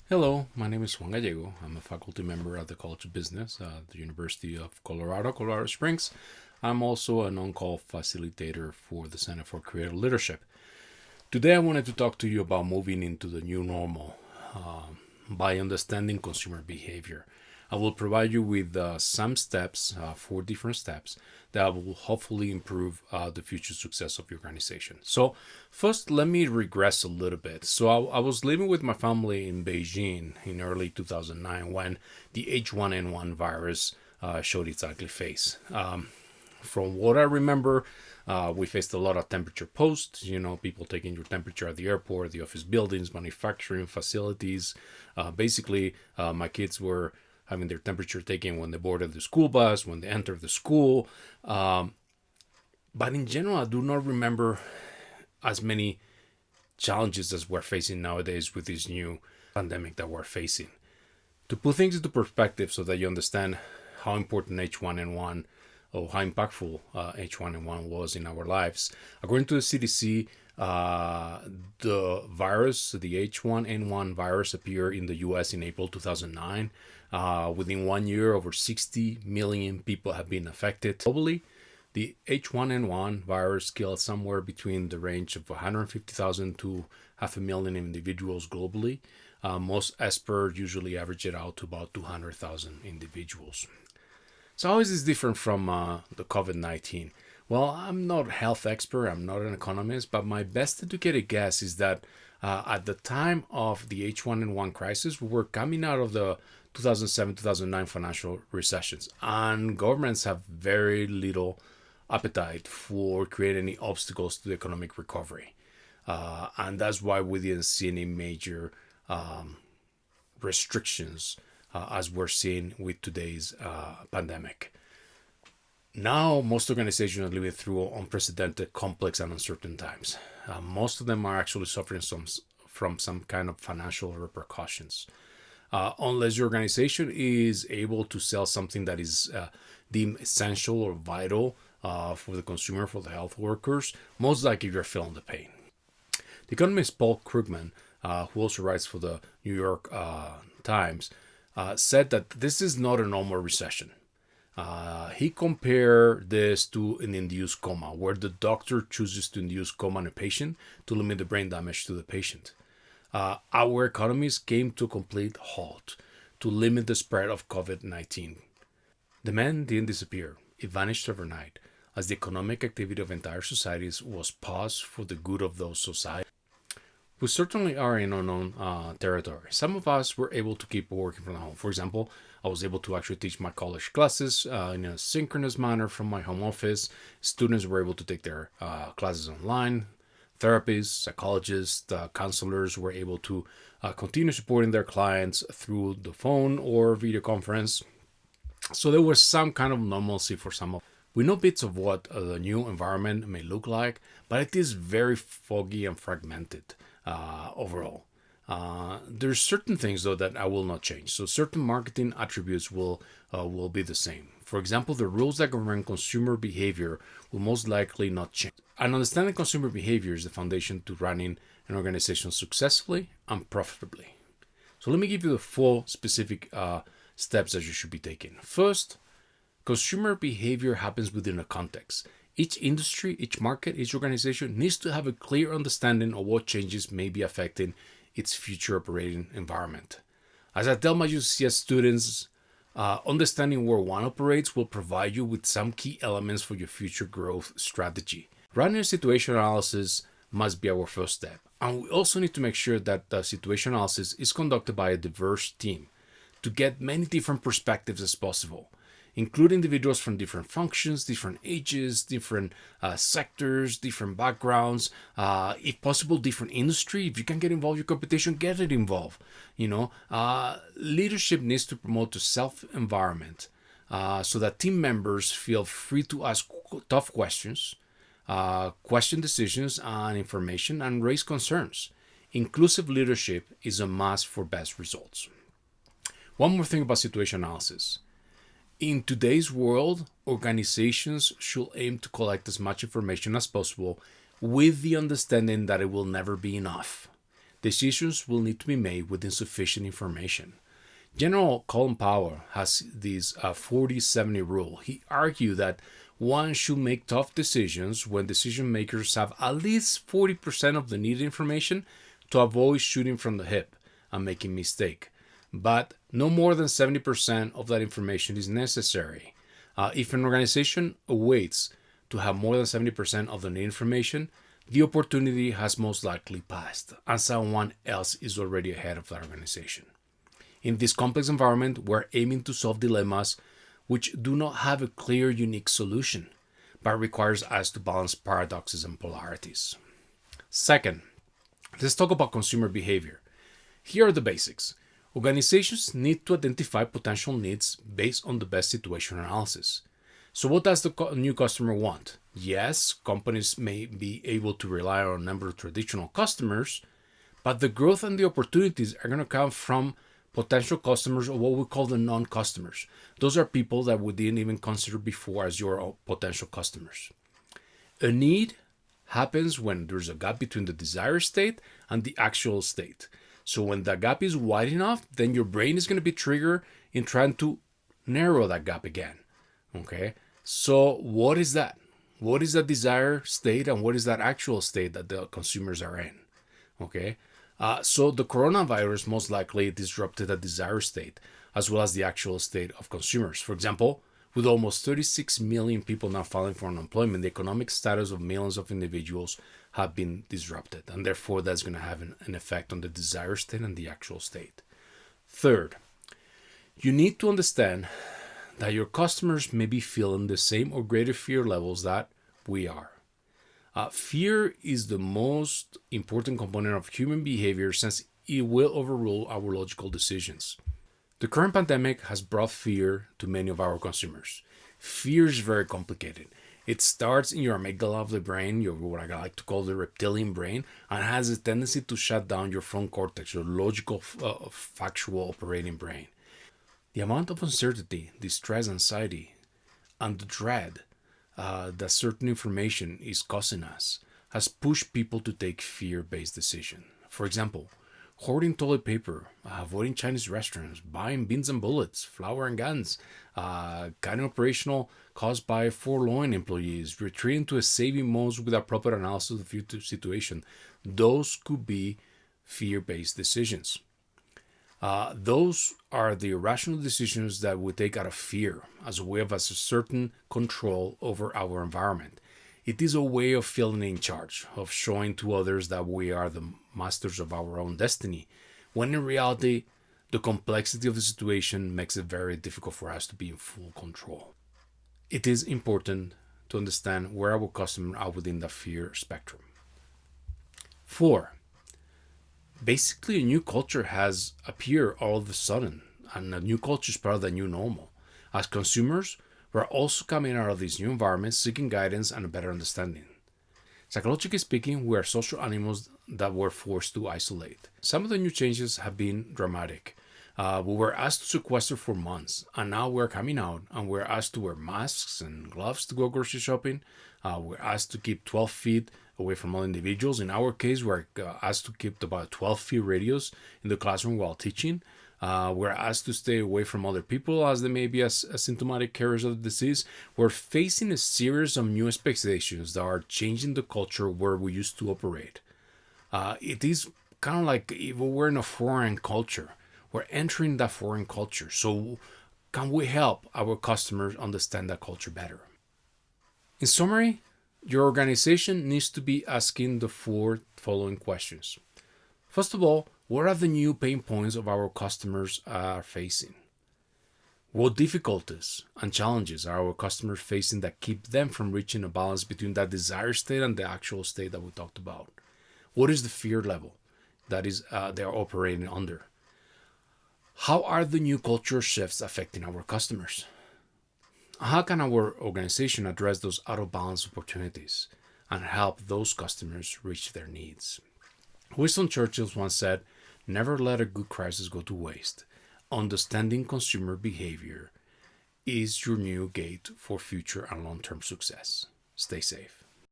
Hello, my name is Juan Gallego. I'm a faculty member at the College of Business at the University of Colorado Springs. I'm also an on-call facilitator for the Center for Creative Leadership. Today, I wanted to talk to you about moving into the new normal by understanding consumer behavior. I will provide you with some steps, 4 different steps, that will hopefully improve the future success of your organization. So, first, let me regress a little bit. So, I was living with my family in Beijing in early 2009 when the H1N1 virus showed its ugly face. From what I remember, we faced a lot of temperature posts, people taking your temperature at the airport, the office buildings, manufacturing facilities. Basically, my kids were having their temperature taken when they boarded the school bus, when they entered the school. But in general, I do not remember as many challenges as we're facing nowadays with this new pandemic that we're facing. To put things into perspective so that you understand how important H1N1 or how impactful H1N1 was in our lives, according to the CDC, the H1N1 virus appeared in the US in April 2009. Within 1 year, over 60 million people have been affected. Globally, the H1N1 virus killed somewhere between the range of 150,000 to 500,000 individuals globally. Most experts usually average it out to about 200,000 individuals. So how is this different from the COVID-19? Well, I'm not a health expert, I'm not an economist, but my best educated guess is that at the time of the H1N1 crisis, we were coming out of the 2007-2009 financial recessions, and governments have very little appetite for creating any obstacles to the economic recovery. And that's why we didn't see any major restrictions as we're seeing with today's pandemic. Now, most organizations are living through unprecedented, complex, and uncertain times. Most of them are actually suffering from some kind of financial repercussions. Unless your organization is able to sell something that is deemed essential or vital for the consumer, for the health workers, most likely you're feeling the pain. The economist Paul Krugman, who also writes for the New York Times, said that this is not a normal recession. He compared this to an induced coma, where the doctor chooses to induce coma in a patient to limit the brain damage to the patient. Our economies came to a complete halt to limit the spread of COVID-19. Demand didn't disappear, it vanished overnight, as the economic activity of entire societies was paused for the good of those societies. We certainly are in unknown territory. Some of us were able to keep working from home. For example, I was able to actually teach my college classes in a synchronous manner from my home office. Students were able to take their classes online. Therapists, psychologists, counselors were able to continue supporting their clients through the phone or video conference. So there was some kind of normalcy for some of us. We know bits of what the new environment may look like, but it is very foggy and fragmented overall. There's certain things though that I will not change. So certain marketing attributes will be the same. For example, the rules that govern consumer behavior will most likely not change. And understanding consumer behavior is the foundation to running an organization successfully and profitably. So let me give you the 4 specific steps that you should be taking. First, consumer behavior happens within a context. Each industry, each market, each organization needs to have a clear understanding of what changes may be affecting its future operating environment. As I tell my UCCS students, understanding where one operates will provide you with some key elements for your future growth strategy. Running a situation analysis must be our first step. And we also need to make sure that the situation analysis is conducted by a diverse team to get many different perspectives as possible, include individuals from different functions, different ages, different sectors, different backgrounds, if possible, different industry. If you can get involved in your competition, get it involved. Leadership needs to promote a self-environment so that team members feel free to ask tough questions, question decisions and information, and raise concerns. Inclusive leadership is a must for best results. One more thing about situation analysis. In today's world, organizations should aim to collect as much information as possible with the understanding that it will never be enough. Decisions will need to be made with insufficient information. General Colin Powell has this 40-70 rule. He argued that one should make tough decisions when decision makers have at least 40% of the needed information to avoid shooting from the hip and making mistake. But no more than 70% of that information is necessary. If an organization awaits to have more than 70% of the needed information, the opportunity has most likely passed, and someone else is already ahead of that organization. In this complex environment, we're aiming to solve dilemmas which do not have a clear, unique solution, but requires us to balance paradoxes and polarities. Second, let's talk about consumer behavior. Here are the basics. Organizations need to identify potential needs based on the best situational analysis. So what does the new customer want? Yes, companies may be able to rely on a number of traditional customers, but the growth and the opportunities are going to come from potential customers, or what we call the non-customers. Those are people that we didn't even consider before as your potential customers. A need happens when there's a gap between the desired state and the actual state. So when that gap is wide enough, then your brain is going to be triggered in trying to narrow that gap again. Okay? So what is that? What is that desired state and what is that actual state that the consumers are in? Okay? So the coronavirus most likely disrupted the desired state as well as the actual state of consumers. For example, with almost 36 million people now filing for unemployment, the economic status of millions of individuals have been disrupted, and therefore that's going to have an effect on the desired state and the actual state. Third, you need to understand that your customers may be feeling the same or greater fear levels that we are. Fear is the most important component of human behavior since it will overrule our logical decisions. The current pandemic has brought fear to many of our consumers. Fear is very complicated. It starts in your amygdala of the brain, what I like to call the reptilian brain, and has a tendency to shut down your front cortex, your logical, factual operating brain. The amount of uncertainty, distress, anxiety, and the dread that certain information is causing us has pushed people to take fear-based decisions. For example, hoarding toilet paper, avoiding Chinese restaurants, buying beans and bullets, flour and guns, cutting operational caused by furloughing employees, retreating to a saving mode with a proper analysis of the future situation. Those could be fear-based decisions. Those are the irrational decisions that we take out of fear as a way of asserting control over our environment. It is a way of feeling in charge, of showing to others that we are the masters of our own destiny, when in reality, the complexity of the situation makes it very difficult for us to be in full control. It is important to understand where our customers are within the fear spectrum. 4. Basically, a new culture has appeared all of a sudden, and a new culture is part of the new normal. As consumers, we're also coming out of this new environment seeking guidance and a better understanding. Psychologically speaking, we are social animals that were forced to isolate. Some of the new changes have been dramatic. We were asked to sequester for months, and now we're coming out and we're asked to wear masks and gloves to go grocery shopping. We're asked to keep 12 feet away from all individuals. In our case, we're asked to keep about 12 feet radius in the classroom while teaching. We're asked to stay away from other people as they may be asymptomatic carriers of the disease. We're facing a series of new expectations that are changing the culture where we used to operate. It is kind of like if we're in a foreign culture. We're entering that foreign culture. So can we help our customers understand that culture better? In summary, your organization needs to be asking the 4 following questions. First of all, what are the new pain points of our customers are facing? What difficulties and challenges are our customers facing that keep them from reaching a balance between that desired state and the actual state that we talked about? What is the fear level that is they are operating under? How are the new culture shifts affecting our customers? How can our organization address those out of balance opportunities and help those customers reach their needs? Winston Churchill once said, "Never let a good crisis go to waste. Understanding consumer behavior is your new gate for future and long-term success." Stay safe.